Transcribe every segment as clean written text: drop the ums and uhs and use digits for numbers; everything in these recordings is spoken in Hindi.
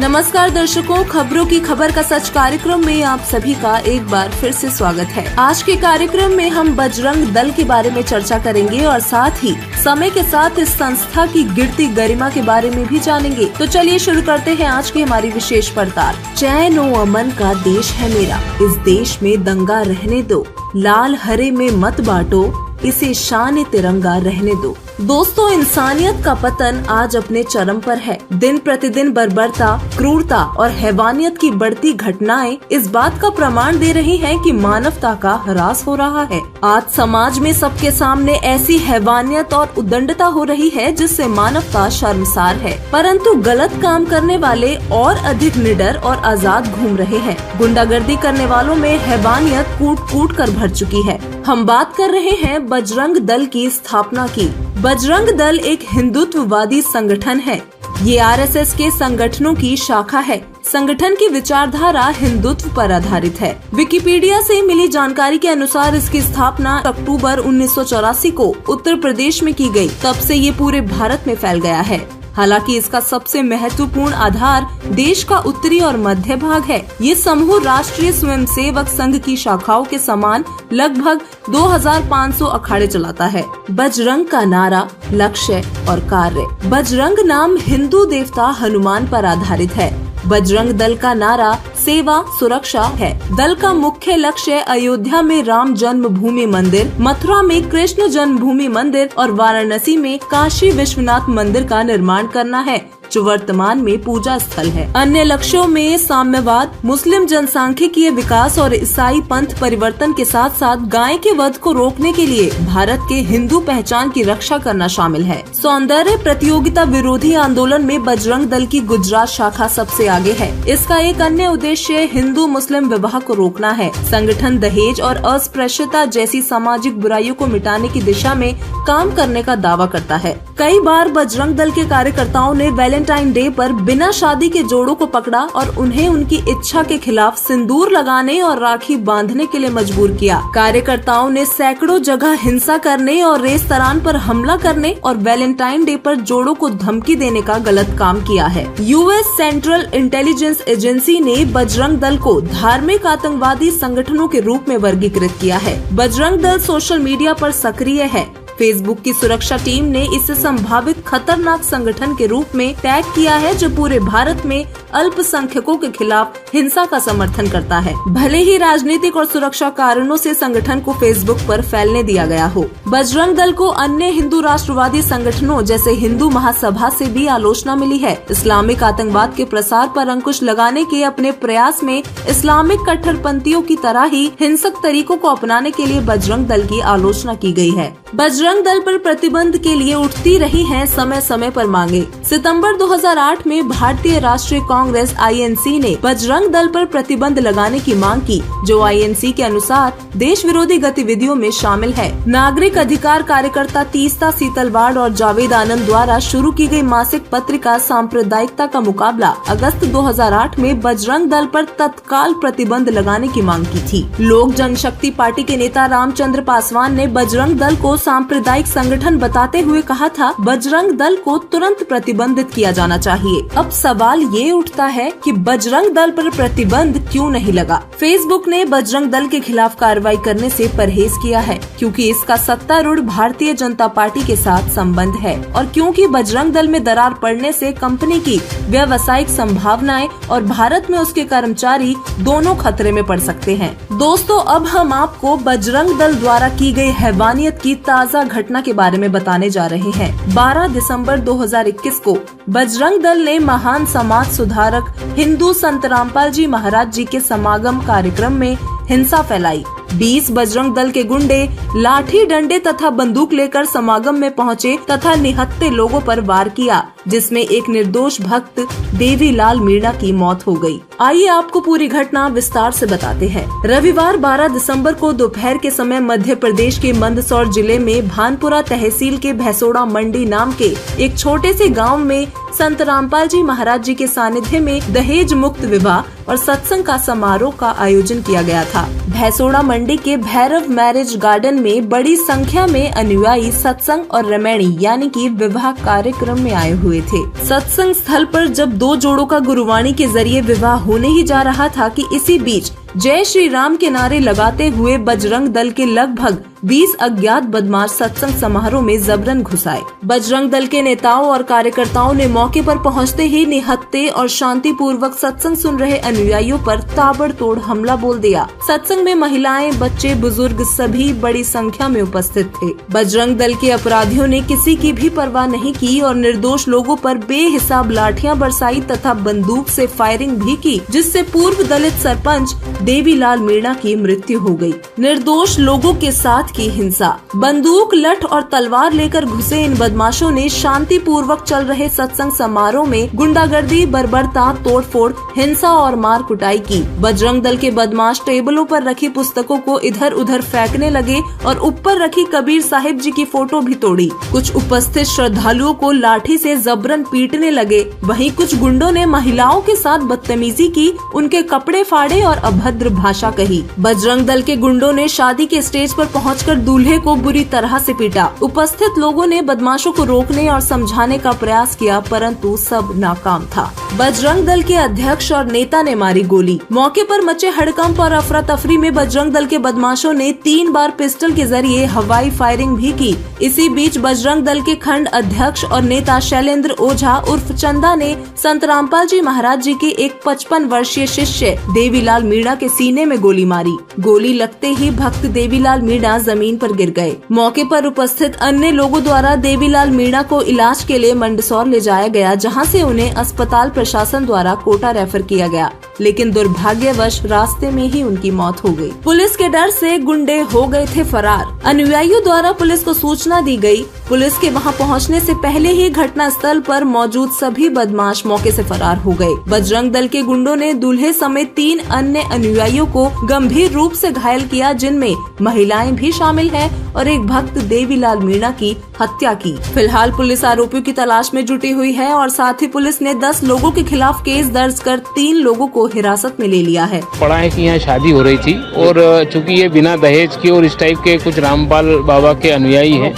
नमस्कार दर्शकों, खबरों की खबर का सच कार्यक्रम में आप सभी का एक बार फिर से स्वागत है। आज के कार्यक्रम में हम बजरंग दल के बारे में चर्चा करेंगे और साथ ही समय के साथ इस संस्था की गिरती गरिमा के बारे में भी जानेंगे। तो चलिए शुरू करते हैं आज की हमारी विशेष पड़ताल। चैन व अमन का देश है मेरा, इस देश में दंगा रहने दो, लाल हरे में मत बांटो, इसे शान तिरंगा रहने दो। दोस्तों, इंसानियत का पतन आज अपने चरम पर है। दिन प्रतिदिन बर्बरता, क्रूरता और हैवानियत की बढ़ती घटनाएं इस बात का प्रमाण दे रही हैं कि मानवता का ह्रास हो रहा है। आज समाज में सबके सामने ऐसी हैवानियत और उद्दंडता हो रही है जिससे मानवता शर्मसार है, परंतु गलत काम करने वाले और अधिक निडर और आजाद घूम रहे हैं। गुंडागर्दी करने वालों में हैवानियत कूट कूट कर भर चुकी है। हम बात कर रहे हैं बजरंग दल की स्थापना की। बजरंग दल एक हिंदुत्ववादी संगठन है। ये आरएसएस के संगठनों की शाखा है। संगठन की विचारधारा हिंदुत्व पर आधारित है। विकिपीडिया से मिली जानकारी के अनुसार इसकी स्थापना अक्टूबर 1984 को उत्तर प्रदेश में की गई। तब से ये पूरे भारत में फैल गया है। हालांकि इसका सबसे महत्वपूर्ण आधार देश का उत्तरी और मध्य भाग है। ये समूह राष्ट्रीय स्वयंसेवक संघ की शाखाओं के समान लगभग 2500 अखाड़े चलाता है। बजरंग का नारा, लक्ष्य और कार्य। बजरंग नाम हिंदू देवता हनुमान पर आधारित है। बजरंग दल का नारा सेवा सुरक्षा है। दल का मुख्य लक्ष्य अयोध्या में राम जन्मभूमि मंदिर, मथुरा में कृष्ण जन्मभूमि मंदिर और वाराणसी में काशी विश्वनाथ मंदिर का निर्माण करना है, जो वर्तमान में पूजा स्थल है। अन्य लक्ष्यों में साम्यवाद, मुस्लिम जनसांख्यिकीय विकास और ईसाई पंथ परिवर्तन के साथ साथ गाय के वध को रोकने के लिए भारत के हिंदू पहचान की रक्षा करना शामिल है। सौंदर्य प्रतियोगिता विरोधी आंदोलन में बजरंग दल की गुजरात शाखा सबसे आगे है। इसका एक अन्य उद्देश्य हिंदू मुस्लिम विवाह को रोकना है। संगठन दहेज और अस्पृश्यता जैसी सामाजिक बुराइयों को मिटाने की दिशा में काम करने का दावा करता है। कई बार बजरंग दल के कार्यकर्ताओं ने वैलेंटाइन डे पर बिना शादी के जोड़ों को पकड़ा और उन्हें उनकी इच्छा के खिलाफ सिंदूर लगाने और राखी बांधने के लिए मजबूर किया। कार्यकर्ताओं ने सैकड़ों जगह हिंसा करने और रेस्तरां पर हमला करने और वैलेंटाइन डे पर जोड़ों को धमकी देने का गलत काम किया है। यूएस सेंट्रल इंटेलिजेंस एजेंसी ने बजरंग दल को धार्मिक आतंकवादी संगठनों के रूप में वर्गीकृत किया है। बजरंग दल सोशल मीडिया पर सक्रिय है। फेसबुक की सुरक्षा टीम ने इसे संभावित खतरनाक संगठन के रूप में टैग किया है, जो पूरे भारत में अल्पसंख्यकों के खिलाफ हिंसा का समर्थन करता है। भले ही राजनीतिक और सुरक्षा कारणों से संगठन को फेसबुक पर फैलने दिया गया हो। बजरंग दल को अन्य हिंदू राष्ट्रवादी संगठनों जैसे हिंदू महासभा से भी आलोचना मिली है। इस्लामिक आतंकवाद के प्रसार पर अंकुश लगाने के अपने प्रयास में इस्लामिक कट्टरपंथियों की तरह ही हिंसक तरीकों को अपनाने के लिए बजरंग दल की आलोचना की गई है। बजरंग दल पर प्रतिबंध के लिए उठती रही हैं समय समय पर मांगे। सितंबर 2008 में भारतीय राष्ट्रीय कांग्रेस आईएनसी ने बजरंग दल पर प्रतिबंध लगाने की मांग की, जो आईएनसी के अनुसार देश विरोधी गतिविधियों में शामिल है। नागरिक अधिकार कार्यकर्ता तीस्ता सीतलवाड़ और जावेद आनंद द्वारा शुरू की गई मासिक पत्रिका सांप्रदायिकता का मुकाबला अगस्त 2008 में बजरंग दल पर तत्काल प्रतिबंध लगाने की मांग की थी। लोक जनशक्ति पार्टी के नेता रामचंद्र पासवान ने बजरंग दल को सांप्रदायिक संगठन बताते हुए कहा था, बजरंग दल को तुरंत प्रतिबंधित किया जाना चाहिए। अब सवाल ये उठता है कि बजरंग दल पर प्रतिबंध क्यों नहीं लगा। फेसबुक ने बजरंग दल के खिलाफ कार्रवाई करने से परहेज किया है, क्योंकि इसका सत्तारूढ़ भारतीय जनता पार्टी के साथ संबंध है और क्योंकि बजरंग दल में दरार पड़ने से कंपनी की व्यावसायिक संभावनाएं और भारत में उसके कर्मचारी दोनों खतरे में पड़ सकते हैं। दोस्तों, अब हम आपको बजरंग दल द्वारा की गई हैवानियत की ताज़ा घटना के बारे में बताने जा रहे हैं। 12 दिसंबर 2021 को बजरंग दल ने महान समाज सुधारक हिंदू संत रामपाल जी महाराज जी के समागम कार्यक्रम में हिंसा फैलाई। 20 बजरंग दल के गुंडे लाठी डंडे तथा बंदूक लेकर समागम में पहुंचे तथा निहत्थे लोगों पर वार किया, जिसमें एक निर्दोष भक्त देवीलाल मीणा की मौत हो गई। आइए आपको पूरी घटना विस्तार से बताते हैं। रविवार 12 दिसंबर को दोपहर के समय मध्य प्रदेश के मंदसौर जिले में भानपुरा तहसील के भैसोड़ा मंडी नाम के एक छोटे से गाँव में संत रामपाल जी महाराज जी के सानिध्य में दहेज मुक्त विवाह और सत्संग का समारोह का आयोजन किया गया था। भैंसोड़ा मंडी के भैरव मैरिज गार्डन में बड़ी संख्या में अनुयायी सत्संग और रमैणी यानी कि विवाह कार्यक्रम में आए हुए थे। सत्संग स्थल पर जब दो जोड़ों का गुरुवाणी के जरिए विवाह होने ही जा रहा था कि इसी बीच जय श्री राम के नारे लगाते हुए बजरंग दल के लगभग 20 अज्ञात बदमाश सत्संग समारोह में जबरन घुस आए। बजरंग दल के नेताओं और कार्यकर्ताओं ने मौके पर पहुंचते ही निहत्थे और शांति पूर्वक सत्संग सुन रहे अनुयायियों पर ताबड़तोड़ हमला बोल दिया। सत्संग में महिलाएं, बच्चे, बुजुर्ग सभी बड़ी संख्या में उपस्थित थे। बजरंग दल के अपराधियों ने किसी की भी परवाह नहीं की और निर्दोष लोगों पर बेहिसाब लाठियां बरसाई तथा बंदूक से फायरिंग भी की, जिससे पूर्व दलित सरपंच देवीलाल मीणा की मृत्यु हो गई। निर्दोष लोगों के साथ की हिंसा। बंदूक, लठ और तलवार लेकर घुसे इन बदमाशों ने शांति पूर्वक चल रहे सत्संग समारोह में गुंडागर्दी, बर्बरता, तोड़फोड़, हिंसा और मार कुटाई की। बजरंग दल के बदमाश टेबलों पर रखी पुस्तकों को इधर उधर फेंकने लगे और ऊपर रखी कबीर साहिब जी की फोटो भी तोड़ी। कुछ उपस्थित श्रद्धालुओं को लाठी से जबरन पीटने लगे। वहीं कुछ गुंडों ने महिलाओं के साथ बदतमीजी की, उनके कपड़े फाड़े और अभद्र भाषा कही। बजरंग दल के गुंडों ने शादी के स्टेज पर पहुंचकर दूल्हे को बुरी तरह से पीटा। उपस्थित लोगों ने बदमाशों को रोकने और समझाने का प्रयास किया, परंतु सब नाकाम था। बजरंग दल के अध्यक्ष और नेता ने मारी गोली। मौके पर मचे हड़कंप और अफरा तफरी में बजरंग दल के बदमाशों ने 3 बार पिस्टल के जरिए हवाई फायरिंग भी की। इसी बीच बजरंग दल के खंड अध्यक्ष और नेता शैलेंद्र ओझा उर्फ चंदा ने संत रामपाल जी महाराज जी के एक 55 वर्षीय शिष्य देवीलाल मीणा के सीने में गोली मारी। गोली लगते ही भक्त देवीलाल मीणा जमीन पर गिर गए। मौके पर उपस्थित अन्य लोगों द्वारा देवीलाल मीणा को इलाज के लिए मंदसौर ले जाया गया, जहां से उन्हें अस्पताल प्रशासन द्वारा कोटा रेफर किया गया, लेकिन दुर्भाग्यवश रास्ते में ही उनकी मौत हो गई। पुलिस के डर से गुंडे हो गए थे फरार। अनुयायियों द्वारा पुलिस को सूचना दी गई। पुलिस के वहां पहुंचने से पहले ही घटना स्थल पर मौजूद सभी बदमाश मौके से फरार हो गए। बजरंग दल के गुंडों ने दूल्हे समेत 3 अन्य अनुयायियों को गंभीर रूप से घायल किया, जिनमें महिलाएं भी शामिल हैं और एक भक्त देवीलाल मीणा की हत्या की। फिलहाल पुलिस आरोपियों की तलाश में जुटी हुई है और साथ ही पुलिस ने 10 लोगों के खिलाफ केस दर्ज कर 3 लोगों को हिरासत में ले लिया है। पड़ा है कि यहाँ शादी हो रही थी और चूंकि ये बिना दहेज के और इस टाइप के कुछ रामपाल बाबा के अनुयायी हैं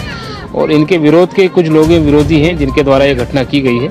और इनके विरोध के कुछ लोग विरोधी हैं जिनके द्वारा ये घटना की गई है,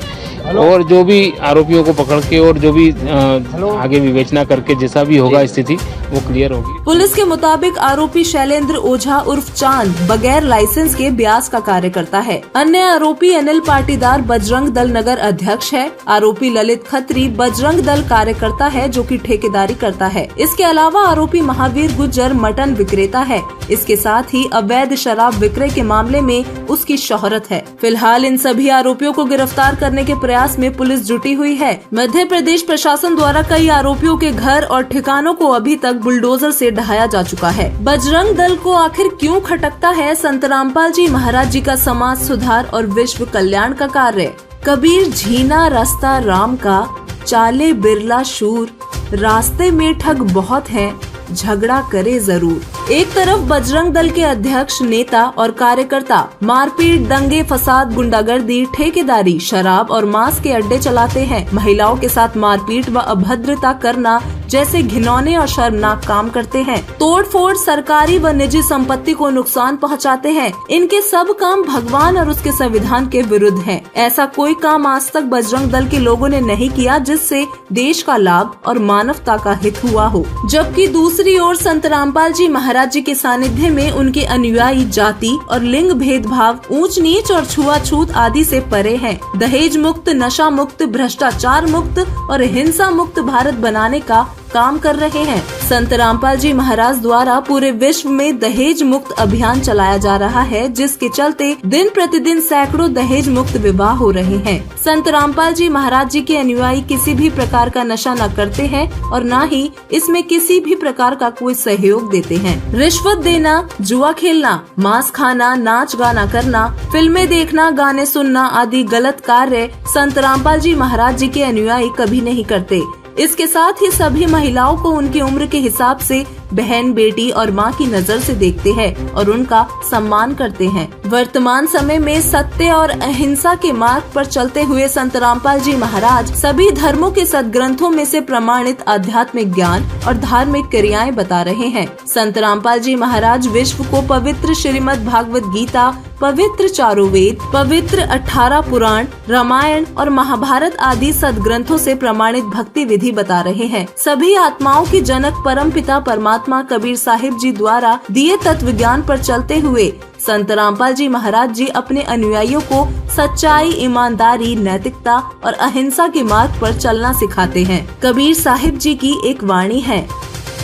और जो भी आरोपियों को पकड़ के और जो भी आगे विवेचना करके जैसा भी होगा स्थिति वो क्लियर होगी। पुलिस के मुताबिक आरोपी शैलेंद्र ओझा उर्फ चांद बगैर लाइसेंस के ब्यास का कार्य करता है। अन्य आरोपी अनिल पाटीदार बजरंग दल नगर अध्यक्ष है। आरोपी ललित खत्री बजरंग दल कार्यकर्ता है जो कि ठेकेदारी करता है। इसके अलावा आरोपी महावीर गुज्जर मटन विक्रेता है। इसके साथ ही अवैध शराब विक्रय के मामले में उसकी शोहरत है। फिलहाल इन सभी आरोपियों को गिरफ्तार करने के प्रयास में पुलिस जुटी हुई है। मध्य प्रदेश प्रशासन द्वारा कई आरोपियों के घर और ठिकानों को अभी तक बुलडोजर से ढहाया जा चुका है। बजरंग दल को आखिर क्यों खटकता है संत रामपाल जी महाराज जी का समाज सुधार और विश्व कल्याण का कार्य? कबीर झीना रास्ता राम का, चाले बिरला शूर, रास्ते में ठग बहुत हैं, झगड़ा करे जरूर। एक तरफ बजरंग दल के अध्यक्ष, नेता और कार्यकर्ता मारपीट, दंगे फसाद, गुंडागर्दी, ठेकेदारी, शराब और मांस के अड्डे चलाते हैं। महिलाओं के साथ मारपीट व अभद्रता करना जैसे घिनौने और शर्मनाक काम करते हैं। तोड़फोड़, सरकारी व निजी संपत्ति को नुकसान पहुंचाते हैं। इनके सब काम भगवान और उसके संविधान के विरुद्ध हैं। ऐसा कोई काम आज तक बजरंग दल के लोगों ने नहीं किया जिससे देश का लाभ और मानवता का हित हुआ हो। जबकि दूसरी ओर संत रामपाल जी महाराज जी के सानिध्य में उनके अनुयायी जाति और लिंग भेदभाव, ऊंच नीच और छुआछूत आदि से परे हैं। दहेज मुक्त, नशा मुक्त, भ्रष्टाचार मुक्त और हिंसा मुक्त भारत बनाने का काम कर रहे हैं। संत रामपाल जी महाराज द्वारा पूरे विश्व में दहेज मुक्त अभियान चलाया जा रहा है, जिसके चलते दिन प्रतिदिन सैकड़ों दहेज मुक्त विवाह हो रहे हैं। संत रामपाल जी महाराज जी के अनुयायी किसी भी प्रकार का नशा न करते हैं और न ही इसमें किसी भी प्रकार का कोई सहयोग देते हैं। रिश्वत देना, जुआ खेलना, मांस खाना, नाच गाना करना, फिल्में देखना, गाने सुनना आदि गलत कार्य संत रामपाल जी महाराज जी के अनुयायी कभी नहीं करते। इसके साथ ही सभी महिलाओं को उनकी उम्र के हिसाब से बहन, बेटी और माँ की नजर से देखते हैं और उनका सम्मान करते हैं। वर्तमान समय में सत्य और अहिंसा के मार्ग पर चलते हुए संत रामपाल जी महाराज सभी धर्मों के सद्ग्रंथों में से प्रमाणित आध्यात्मिक ज्ञान और धार्मिक क्रियाएं बता रहे हैं। संत रामपाल जी महाराज विश्व को पवित्र श्रीमद् भागवत गीता, पवित्र चारों वेद, पवित्र 18 पुराण, रामायण और महाभारत आदि सद्ग्रंथों से प्रमाणित भक्ति विधि बता रहे हैं। सभी आत्माओं के जनक परमपिता परमात्मा कबीर साहिब जी द्वारा दिए तत्व ज्ञान पर चलते हुए संत रामपाल जी महाराज जी अपने अनुयायियों को सच्चाई, ईमानदारी, नैतिकता और अहिंसा के मार्ग पर चलना सिखाते हैं। कबीर साहिब जी की एक वाणी है,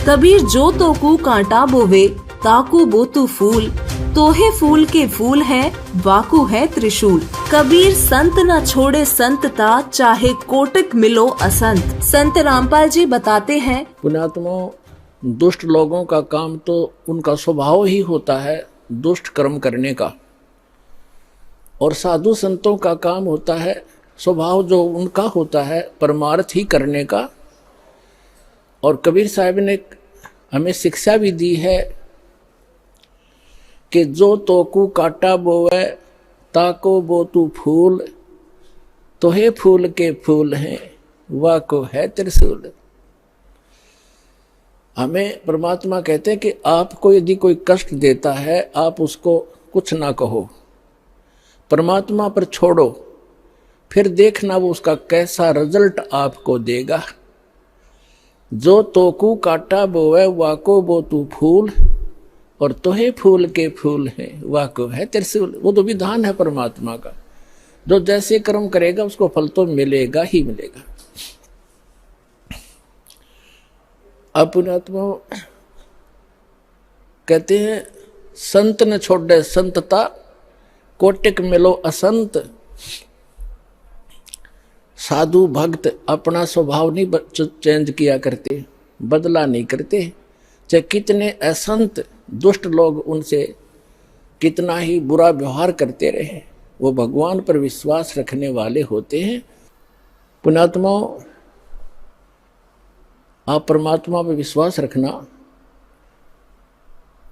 कबीर जो तोकू कांटा बोवे ताकू बोतू फूल, तोहे फूल के फूल है वाकू है त्रिशूल। कबीर संत न छोड़े संतता, चाहे कोटिक मिलो असंत। संत रामपाल जी बताते हैं, पुण्यात्माओं, दुष्ट लोगों का काम तो उनका स्वभाव ही होता है दुष्ट कर्म करने का, और साधु संतों का काम होता है स्वभाव जो उनका होता है परमार्थ ही करने का। और कबीर साहब ने हमें शिक्षा भी दी है कि जो तोकू काटा बोवे ताको बोतू फूल, तोहे फूल के फूल हैं वाको है त्रिशूल। हमें परमात्मा कहते हैं कि आपको यदि कोई कष्ट देता है आप उसको कुछ ना कहो, परमात्मा पर छोड़ो, फिर देखना वो उसका कैसा रिजल्ट आपको देगा। जो तोकू काटा बोवे वाको बोतू फूल, और तोहे फूल के फूल हैं वाको है त्रिशूल। वो तो विधान है परमात्मा का, जो जैसे कर्म करेगा उसको फल तो मिलेगा ही मिलेगा। अब पुण्यात्मा कहते हैं संत न छोड़े संतता, कोटिक मिलो असंत। साधु भक्त अपना स्वभाव नहीं चेंज किया करते, बदला नहीं करते, चाहे कितने असंत दुष्ट लोग उनसे कितना ही बुरा व्यवहार करते रहे, वो भगवान पर विश्वास रखने वाले होते हैं। पुण्यात्माओं, आप परमात्मा पर विश्वास रखना।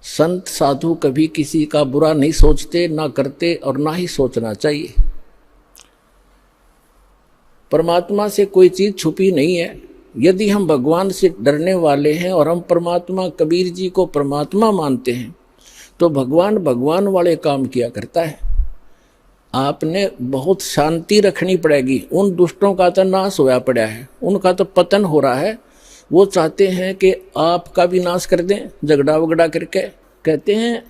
संत साधु कभी किसी का बुरा नहीं सोचते, ना करते और ना ही सोचना चाहिए। परमात्मा से कोई चीज छुपी नहीं है। यदि हम भगवान से डरने वाले हैं और हम परमात्मा कबीर जी को परमात्मा मानते हैं तो भगवान भगवान वाले काम किया करता है। आपने बहुत शांति रखनी पड़ेगी। उन दुष्टों का तो नाश होया पड़ा है, उनका तो पतन हो रहा है। वो चाहते हैं कि आपका भी नाश कर दें झगड़ा वगड़ा करके। कहते हैं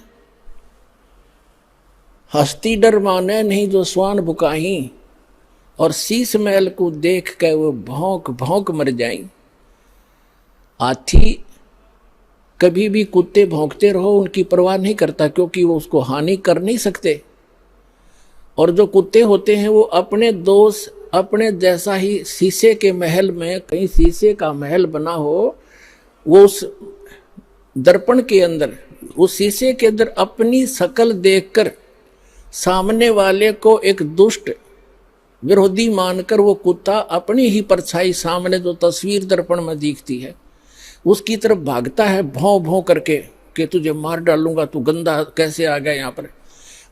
हस्ती डर माने नहीं जो स्वान बुकाही, और शीश महल को देख के वो भौंक भौंक मर जाएं। हाथी कभी भी कुत्ते भौंकते रहो उनकी परवाह नहीं करता, क्योंकि वो उसको हानि कर नहीं सकते। और जो कुत्ते होते हैं वो अपने दोस्त अपने जैसा ही शीशे के महल में, कहीं शीशे का महल बना हो, वो उस दर्पण के अंदर, उस शीशे के अंदर अपनी शकल देखकर सामने वाले को एक दुष्ट विरोधी मानकर वो कुत्ता अपनी ही परछाई सामने जो तस्वीर दर्पण में दिखती है उसकी तरफ भागता है भौं भौं करके कि तुझे मार डालूंगा, तू गंदा कैसे आ गया यहाँ पर।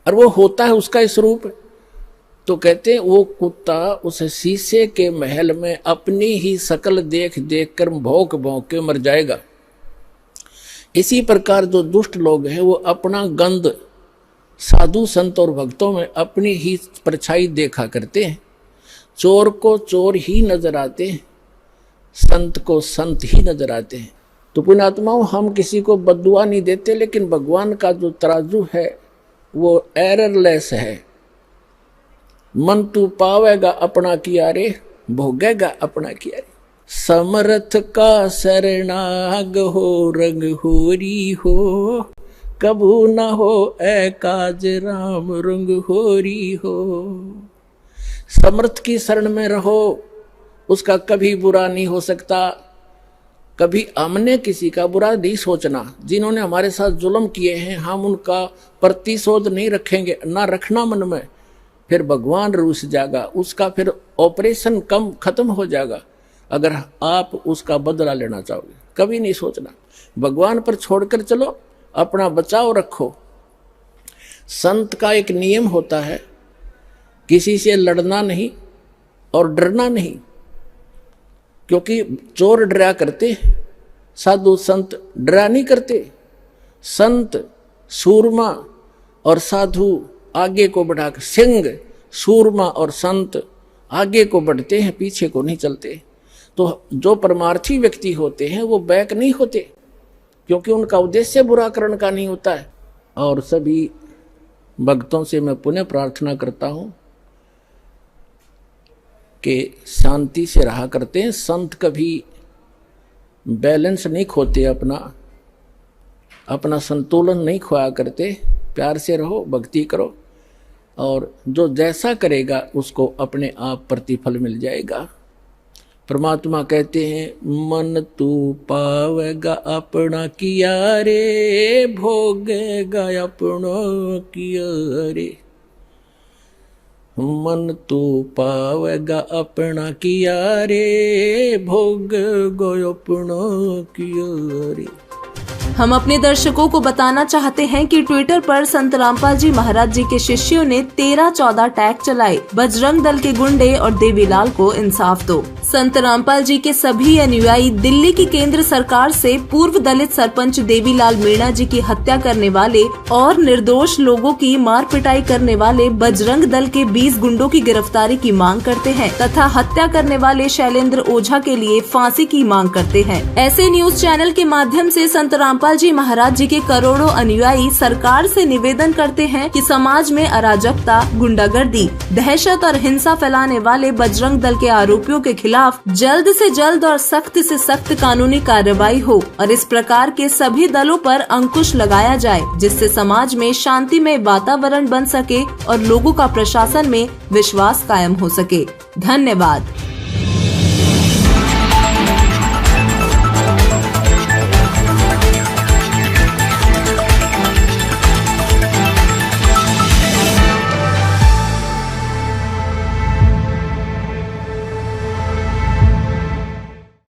और वो होता है उसका स्वरूप। तो कहते हैं वो कुत्ता उस शीशे के महल में अपनी ही शकल देख देख कर भौंक भौंक के मर जाएगा। इसी प्रकार जो दुष्ट लोग हैं वो अपना गंध साधु संत और भक्तों में अपनी ही परछाई देखा करते हैं। चोर को चोर ही नजर आते हैं, संत को संत ही नजर आते हैं। तो पुण्यात्माओं, हम किसी को बद्दुआ नहीं देते, लेकिन भगवान का जो तराजू है वो एररलेस है। मन तू पावेगा अपना किया रे, भोगेगा अपना किया रे। समर्थ का शरणाग हो, रंग होरी हो, कबू न हो ए काज राम रंग होरी हो। समर्थ की शरण में रहो, उसका कभी बुरा नहीं हो सकता। कभी हमने किसी का बुरा नहीं सोचना। जिन्होंने हमारे साथ जुल्म किए हैं हम उनका प्रतिशोध नहीं रखेंगे, ना रखना मन में। फिर भगवान रूस जाएगा, उसका फिर ऑपरेशन कम खत्म हो जाएगा। अगर आप उसका बदला लेना चाहोगे, कभी नहीं सोचना। भगवान पर छोड़कर चलो, अपना बचाव रखो। संत का एक नियम होता है, किसी से लड़ना नहीं और डरना नहीं, क्योंकि चोर डरा करते, साधु संत डरा नहीं करते। संत सूरमा और साधु आगे को बढ़ाकर, सिंह सूरमा और संत आगे को बढ़ते हैं, पीछे को नहीं चलते। तो जो परमार्थी व्यक्ति होते हैं वो बैक नहीं होते, क्योंकि उनका उद्देश्य बुरा करण का नहीं होता है। और सभी भक्तों से मैं पुनः प्रार्थना करता हूं कि शांति से रहा करते हैं। संत कभी बैलेंस नहीं खोते, अपना संतुलन नहीं खोया करते। प्यार से रहो, भक्ति करो, और जो जैसा करेगा उसको अपने आप प्रतिफल मिल जाएगा। परमात्मा कहते हैं, मन तू पावेगा अपना किया रे, भोगेगा अपना किया रे। मन तू पावेगा अपना किया रे, भोगेगा अपना किया रे। हम अपने दर्शकों को बताना चाहते हैं कि ट्विटर पर संत रामपाल जी महाराज जी के शिष्यों ने 13-14 टैग चलाए, बजरंग दल के गुंडे और देवीलाल को इंसाफ दो। संत रामपाल जी के सभी अनुयायी दिल्ली की केंद्र सरकार से पूर्व दलित सरपंच देवीलाल मीणा जी की हत्या करने वाले और निर्दोष लोगों की मार पिटाई करने वाले बजरंग दल के 20 गुंडों की गिरफ्तारी की मांग करते हैं तथा हत्या करने वाले शैलेंद्र ओझा के लिए फांसी की मांग करते हैं। ऐसे न्यूज चैनल के माध्यम से संत रामपाल जी महाराज जी के करोड़ों अनुयायी सरकार से निवेदन करते हैं कि समाज में अराजकता, गुंडागर्दी, दहशत और हिंसा फैलाने वाले बजरंग दल के आरोपियों के खिलाफ जल्द से जल्द और सख्त से सख्त कानूनी कार्रवाई हो और इस प्रकार के सभी दलों पर अंकुश लगाया जाए, जिससे समाज में शांतिमय वातावरण बन सके और लोगों का प्रशासन में विश्वास कायम हो सके। धन्यवाद।